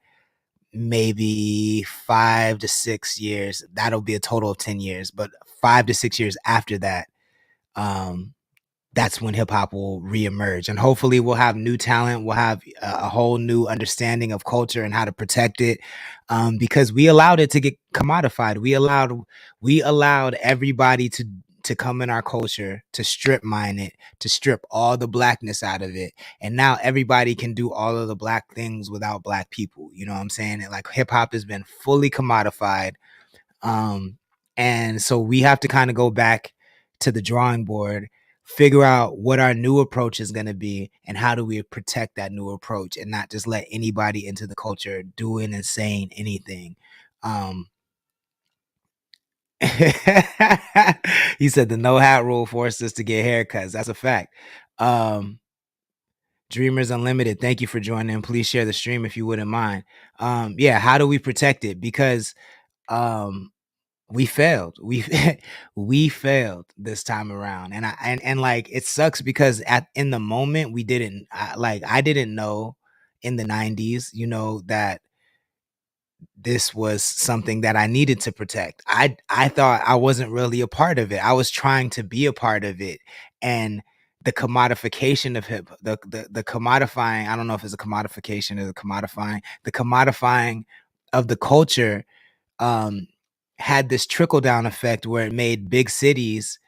maybe 5 to 6 years. That'll be a total of 10 years, but 5 to 6 years after that, that's when hip hop will reemerge. And hopefully we'll have new talent. We'll have a whole new understanding of culture and how to protect it. Because we allowed it to get commodified. We allowed everybody to come in our culture, to strip mine it, to strip all the blackness out of it. And now everybody can do all of the black things without black people. You know what I'm saying? And like hip hop has been fully commodified. And so we have to kind of go back to the drawing board, figure out what our new approach is going to be, and how do we protect that new approach and not just let anybody into the culture doing and saying anything. He said the no hat rule forced us to get haircuts. That's a fact. Dreamers Unlimited, thank you for joining. Please share the stream if you wouldn't mind. Yeah, how do we protect it? Because we failed. We failed this time around, and like it sucks because in the moment we didn't I didn't know in the 90s, you know, that this was something that I needed to protect. I thought I wasn't really a part of it. I was trying to be a part of it, and the commodification of the commodifying. I don't know if it's a commodification or the commodifying of the culture. Had this trickle down effect where it made big cities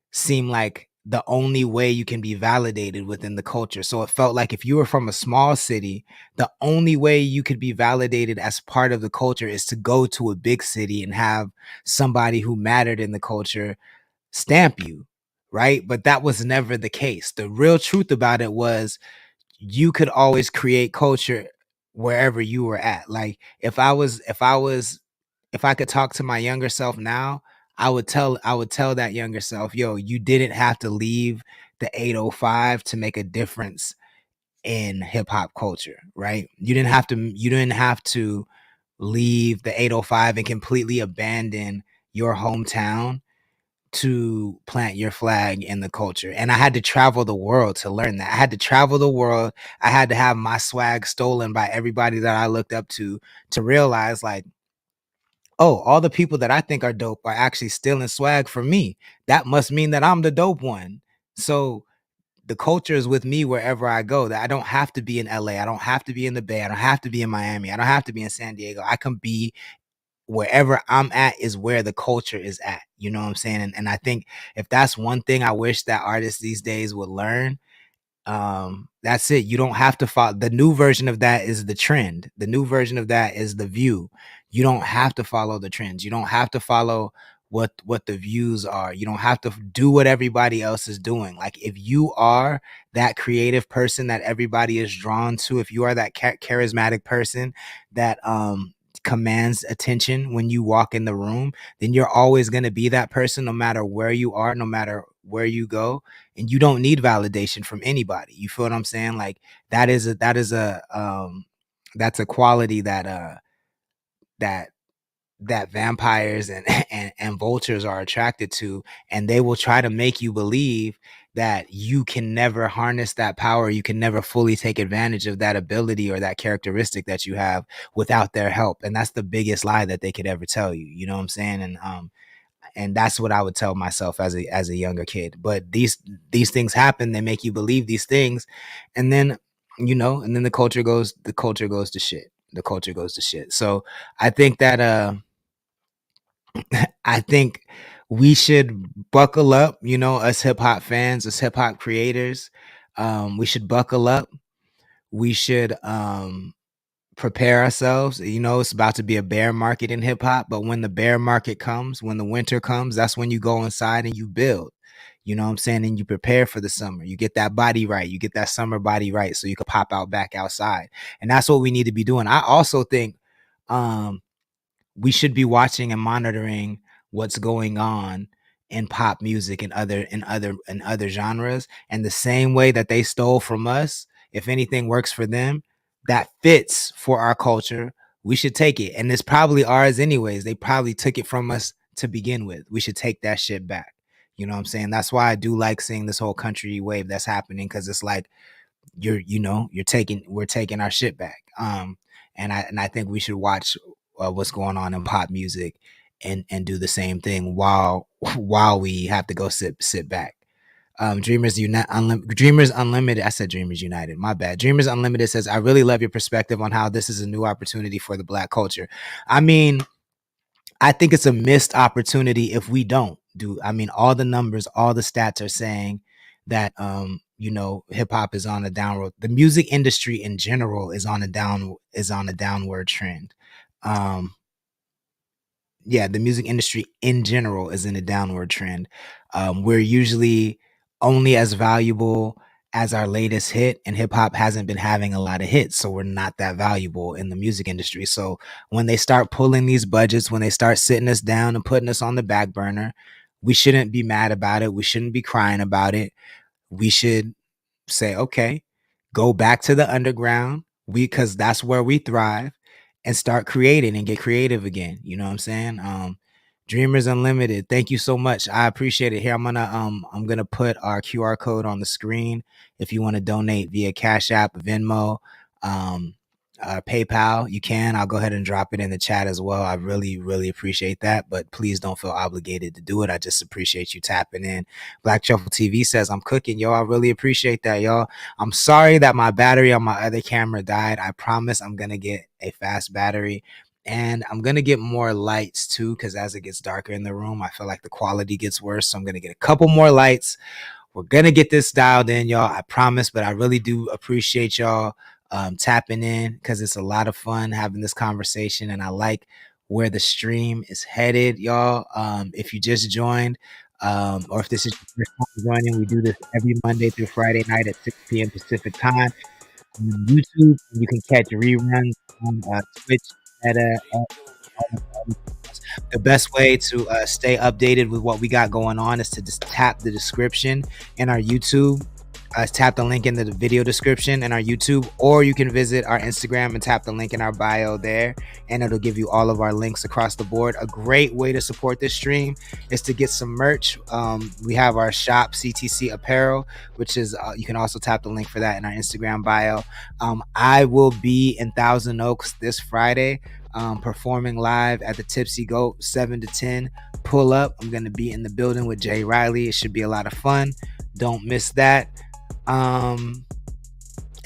seem like the only way you can be validated within the culture. So it felt like if you were from a small city, the only way you could be validated as part of the culture is to go to a big city and have somebody who mattered in the culture stamp you, right? But that was never the case. The real truth about it was you could always create culture wherever you were at. Like if I could talk to my younger self now, I would tell that younger self, yo, you didn't have to leave the 805 to make a difference in hip hop culture, right? You didn't have to leave the 805 and completely abandon your hometown to plant your flag in the culture. And I had to travel the world to learn that. I had to travel the world. I had to have my swag stolen by everybody that I looked up to realize like, oh, all the people that I think are dope are actually stealing swag from me. That must mean that I'm the dope one. So the culture is with me wherever I go. That I don't have to be in LA. I don't have to be in the Bay. I don't have to be in Miami. I don't have to be in San Diego. I can be wherever I'm at is where the culture is at. You know what I'm saying? And I think if that's one thing I wish that artists these days would learn, that's it. You don't have to follow. The new version of that is the trend. The new version of that is the view. You don't have to follow the trends. You don't have to follow what the views are. You don't have to do what everybody else is doing. Like if you are that creative person that everybody is drawn to, if you are that charismatic person that commands attention when you walk in the room, then you're always going to be that person no matter where you are, no matter where you go, and you don't need validation from anybody. You feel what I'm saying? Like that's a quality that vampires and vultures are attracted to, and they will try to make you believe that you can never harness that power, you can never fully take advantage of that ability or that characteristic that you have without their help. And that's the biggest lie that they could ever tell you. You know what I'm saying? And that's what I would tell myself as a younger kid. But these things happen, they make you believe these things, and then the culture goes to shit. The culture goes to shit. So I think that I think we should buckle up, us hip hop fans, us hip hop creators. We should buckle up. We should prepare ourselves. It's about to be a bear market in hip hop, but when the bear market comes, when the winter comes, that's when you go inside and you build. You know what I'm saying? And you prepare for the summer. You get that body right. You get that summer body right so you can pop out back outside. And that's what we need to be doing. I also think we should be watching and monitoring what's going on in pop music and other genres. And the same way that they stole from us, if anything works for them, that fits for our culture, we should take it. And it's probably ours anyways. They probably took it from us to begin with. We should take that shit back. You know what I'm saying? That's why I do like seeing this whole country wave that's happening, because it's like we're taking our shit back. And I think we should watch what's going on in pop music and do the same thing while we have to go sit back. Dreamers Unlimited. I said Dreamers United. My bad. Dreamers Unlimited says, I really love your perspective on how this is a new opportunity for the Black culture. I mean, I think it's a missed opportunity if we don't do. I mean, all the numbers, all the stats are saying that hip hop is on a downward. The music industry in general is on a downward trend. The music industry in general is in a downward trend. We're usually only as valuable as our latest hit, and hip hop hasn't been having a lot of hits, so we're not that valuable in the music industry. So when they start pulling these budgets, when they start sitting us down and putting us on the back burner, we shouldn't be mad about it. We shouldn't be crying about it. We should say, okay, go back to the underground, because that's where we thrive, and start creating and get creative again. You know what I'm saying? Dreamers Unlimited, thank you so much. I appreciate it. Here, I'm gonna put our QR code on the screen if you want to donate via Cash App, Venmo, PayPal. You can. I'll go ahead and drop it in the chat as well. I really, really appreciate that, but please don't feel obligated to do it. I just appreciate you tapping in. Black Shuffle TV says, I'm cooking, yo. I really appreciate that, y'all. I'm sorry that my battery on my other camera died. I promise I'm gonna get a fast battery. And I'm going to get more lights too, because as it gets darker in the room, I feel like the quality gets worse. So I'm going to get a couple more lights. We're going to get this dialed in, y'all. I promise. But I really do appreciate y'all tapping in, because it's a lot of fun having this conversation. And I like where the stream is headed, y'all. If you just joined, or if this is your first time joining, we do this every Monday through Friday night at 6 p.m. Pacific time on YouTube. You can catch reruns on Twitch. The best way to stay updated with what we got going on is to just tap the description in our YouTube. Tap the link in the video description in our YouTube, or you can visit our Instagram and tap the link in our bio there, and it'll give you all of our links across the board. A great way to support this stream is to get some merch. We have our shop, CTC Apparel, which is you can also tap the link for that in our Instagram bio. I will be in Thousand Oaks this Friday, performing live at the Tipsy Goat, 7 to 10. Pull up. I'm going to be in the building with Jay Riley. It should be a lot of fun. Don't miss that.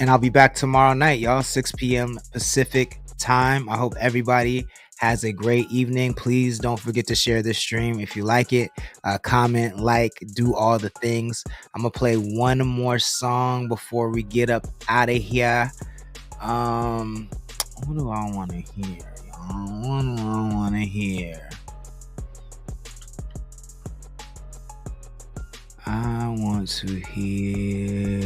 And I'll be back tomorrow night, y'all, 6 p.m. Pacific time. I hope everybody has a great evening. Please don't forget to share this stream if you like it. Comment, like, do all the things. I'm gonna play one more song before we get up out of here. What do I want to hear, y'all? What do I want to hear? I want to hear.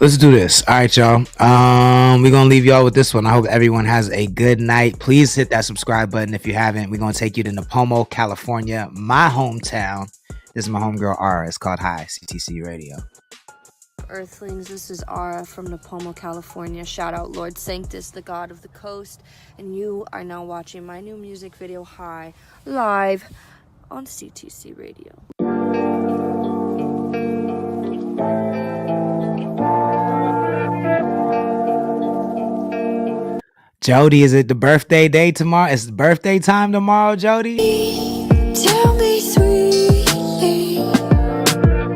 Let's do this. All right, y'all. We're gonna leave y'all with this one. I hope everyone has a good night. Please hit that subscribe button if you haven't. We're gonna take you to Napomo, California, my hometown. This is my homegirl Ara. It's called High CTC Radio. Earthlings, this is Ara from Napomo, California. Shout out Lord Sanctus, the god of the coast. And you are now watching my new music video, High, live on CTC Radio. Jody, is it the birthday day tomorrow? It's birthday time tomorrow, Jody? Tell me sweetly,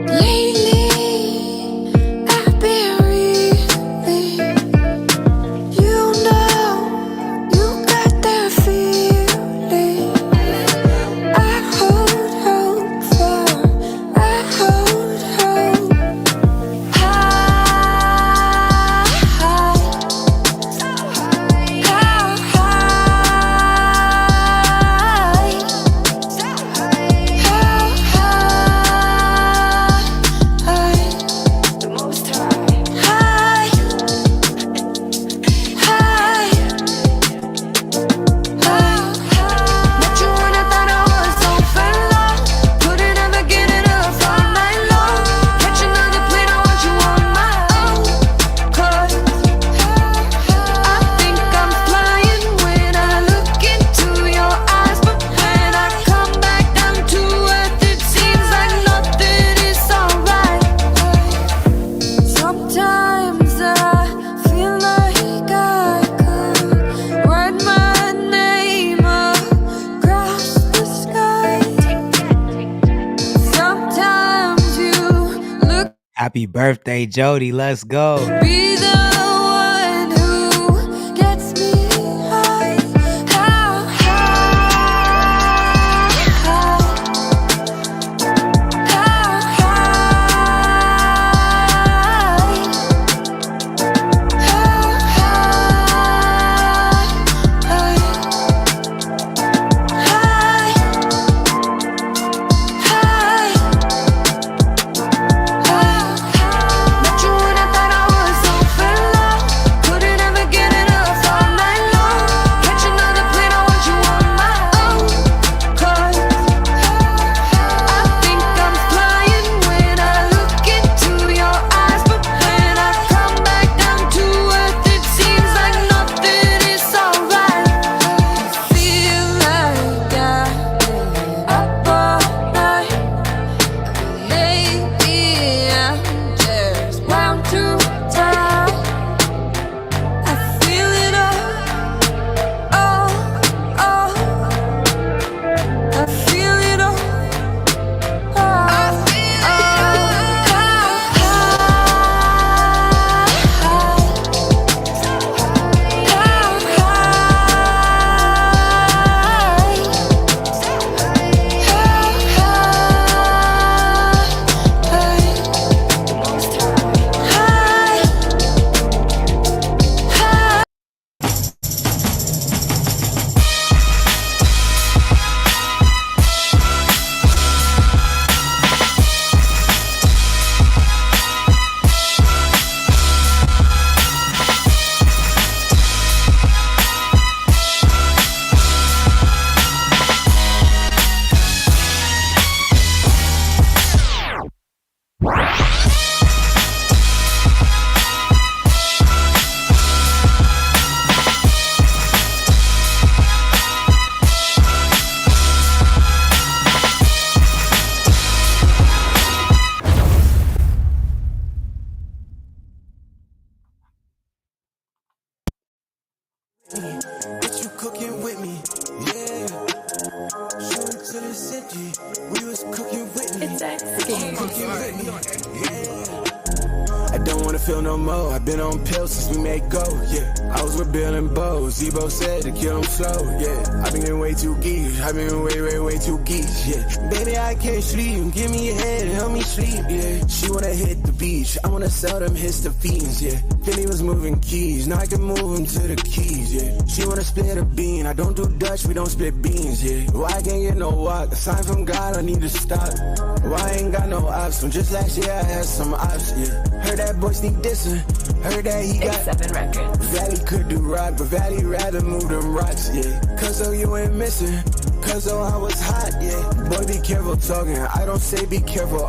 lately I've been reeling. You know, you got that feeling. I hold hope for, I hold hope. Happy birthday, Jody. Let's go. Be the one who gets me high, high, Bitch, you cooking with me, yeah. Shoot it to the city. We was cooking with me. Cooking with me, yeah. I don't wanna feel no more. I've been on pills since we made go, yeah. I was with Bill and Bo. Zebo said to kill him slow, yeah. I've been getting way too geeky. I've been way too geeky, yeah. Baby, I can't sleep. Give me a head, help me sleep, yeah. She wanna hit the beach. I wanna sell them histophenes, yeah. Philly was moving keys. Now I can move them to the keys, yeah. She wanna split a bean. I don't do Dutch, we don't split beans, yeah. Why I can't get no walk? A sign from God, I need to stop. Why I ain't got no ops? From just last year, I had some ops, yeah. Heard that boy sneak dissing. Heard that he got 7 records. Valley could do rock, but Valley rather move them rocks, yeah. Cause oh, you ain't missing. Cause oh, I was hot, yeah. Boy, be careful talking. I don't say be careful.